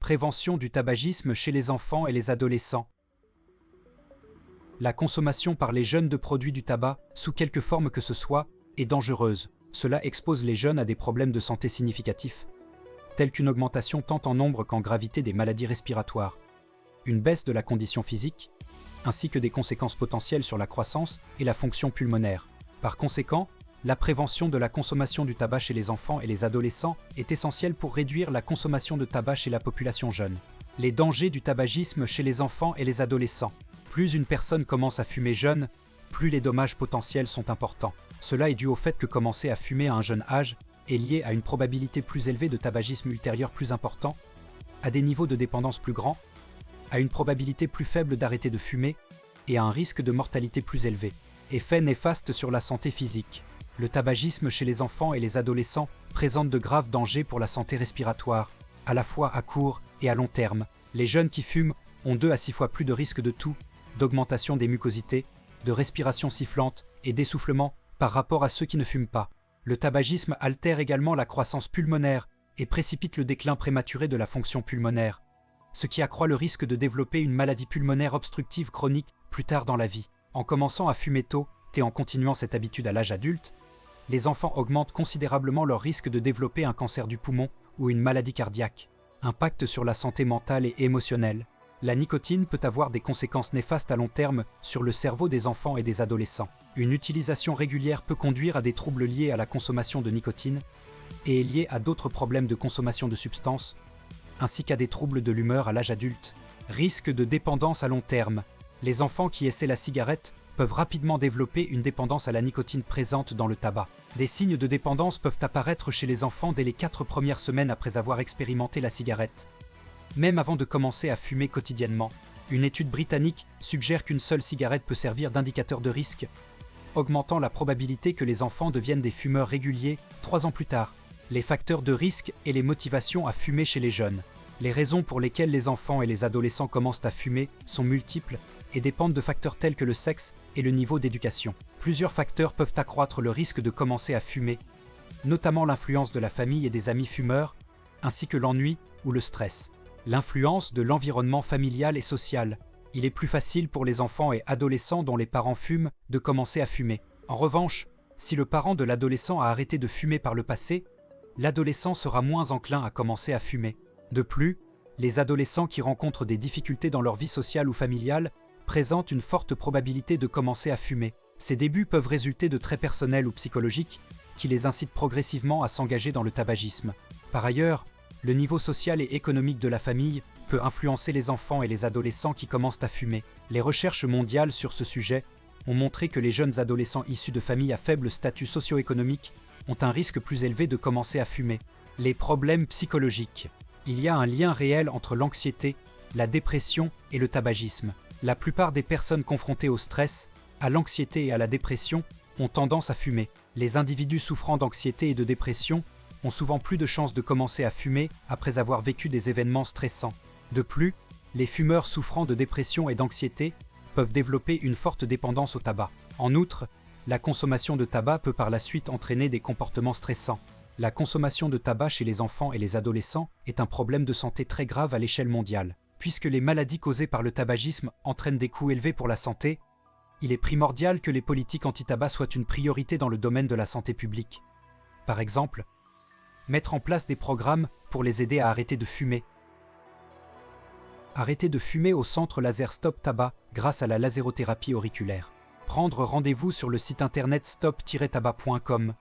Prévention du tabagisme chez les enfants et les adolescents. La consommation par les jeunes de produits du tabac, sous quelque forme que ce soit, est dangereuse. Cela expose les jeunes à des problèmes de santé significatifs, tels qu'une augmentation tant en nombre qu'en gravité des maladies respiratoires, une baisse de la condition physique, ainsi que des conséquences potentielles sur la croissance et la fonction pulmonaire. Par conséquent, la prévention de la consommation du tabac chez les enfants et les adolescents est essentielle pour réduire la consommation de tabac chez la population jeune. Les dangers du tabagisme chez les enfants et les adolescents. Plus une personne commence à fumer jeune, plus les dommages potentiels sont importants. Cela est dû au fait que commencer à fumer à un jeune âge est lié à une probabilité plus élevée de tabagisme ultérieur plus important, à des niveaux de dépendance plus grands, à une probabilité plus faible d'arrêter de fumer et à un risque de mortalité plus élevé. Effets néfastes sur la santé physique. Le tabagisme chez les enfants et les adolescents présente de graves dangers pour la santé respiratoire, à la fois à court et à long terme. Les jeunes qui fument ont 2 à 6 fois plus de risques de toux, d'augmentation des mucosités, de respiration sifflante et d'essoufflement par rapport à ceux qui ne fument pas. Le tabagisme altère également la croissance pulmonaire et précipite le déclin prématuré de la fonction pulmonaire, ce qui accroît le risque de développer une maladie pulmonaire obstructive chronique plus tard dans la vie. En commençant à fumer tôt et en continuant cette habitude à l'âge adulte, les enfants augmentent considérablement leur risque de développer un cancer du poumon ou une maladie cardiaque. Impact sur la santé mentale et émotionnelle. La nicotine peut avoir des conséquences néfastes à long terme sur le cerveau des enfants et des adolescents. Une utilisation régulière peut conduire à des troubles liés à la consommation de nicotine et est liée à d'autres problèmes de consommation de substances, ainsi qu'à des troubles de l'humeur à l'âge adulte. Risque de dépendance à long terme. Les enfants qui essaient la cigarette peuvent rapidement développer une dépendance à la nicotine présente dans le tabac. Des signes de dépendance peuvent apparaître chez les enfants dès les 4 premières semaines après avoir expérimenté la cigarette. Même avant de commencer à fumer quotidiennement, une étude britannique suggère qu'une seule cigarette peut servir d'indicateur de risque, augmentant la probabilité que les enfants deviennent des fumeurs réguliers 3 ans plus tard. Les facteurs de risque et les motivations à fumer chez les jeunes. Les raisons pour lesquelles les enfants et les adolescents commencent à fumer sont multiples et dépendent de facteurs tels que le sexe et le niveau d'éducation. Plusieurs facteurs peuvent accroître le risque de commencer à fumer, notamment l'influence de la famille et des amis fumeurs, ainsi que l'ennui ou le stress. L'influence de l'environnement familial et social. Il est plus facile pour les enfants et adolescents dont les parents fument de commencer à fumer. En revanche, si le parent de l'adolescent a arrêté de fumer par le passé, l'adolescent sera moins enclin à commencer à fumer. De plus, les adolescents qui rencontrent des difficultés dans leur vie sociale ou familiale présentent une forte probabilité de commencer à fumer. Ces débuts peuvent résulter de traits personnels ou psychologiques qui les incitent progressivement à s'engager dans le tabagisme. Par ailleurs, le niveau social et économique de la famille peut influencer les enfants et les adolescents qui commencent à fumer. Les recherches mondiales sur ce sujet ont montré que les jeunes adolescents issus de familles à faible statut socio-économique ont un risque plus élevé de commencer à fumer. Les problèmes psychologiques. Il y a un lien réel entre l'anxiété, la dépression et le tabagisme. La plupart des personnes confrontées au stress, à l'anxiété et à la dépression ont tendance à fumer. Les individus souffrant d'anxiété et de dépression ont souvent plus de chances de commencer à fumer après avoir vécu des événements stressants. De plus, les fumeurs souffrant de dépression et d'anxiété peuvent développer une forte dépendance au tabac. En outre, la consommation de tabac peut par la suite entraîner des comportements stressants. La consommation de tabac chez les enfants et les adolescents est un problème de santé très grave à l'échelle mondiale. Puisque les maladies causées par le tabagisme entraînent des coûts élevés pour la santé, il est primordial que les politiques anti-tabac soient une priorité dans le domaine de la santé publique. Par exemple, mettre en place des programmes pour les aider à arrêter de fumer. Arrêter de fumer au centre laser Stop Tabac grâce à la lasérothérapie auriculaire. Prendre rendez-vous sur le site internet stop-tabac.com.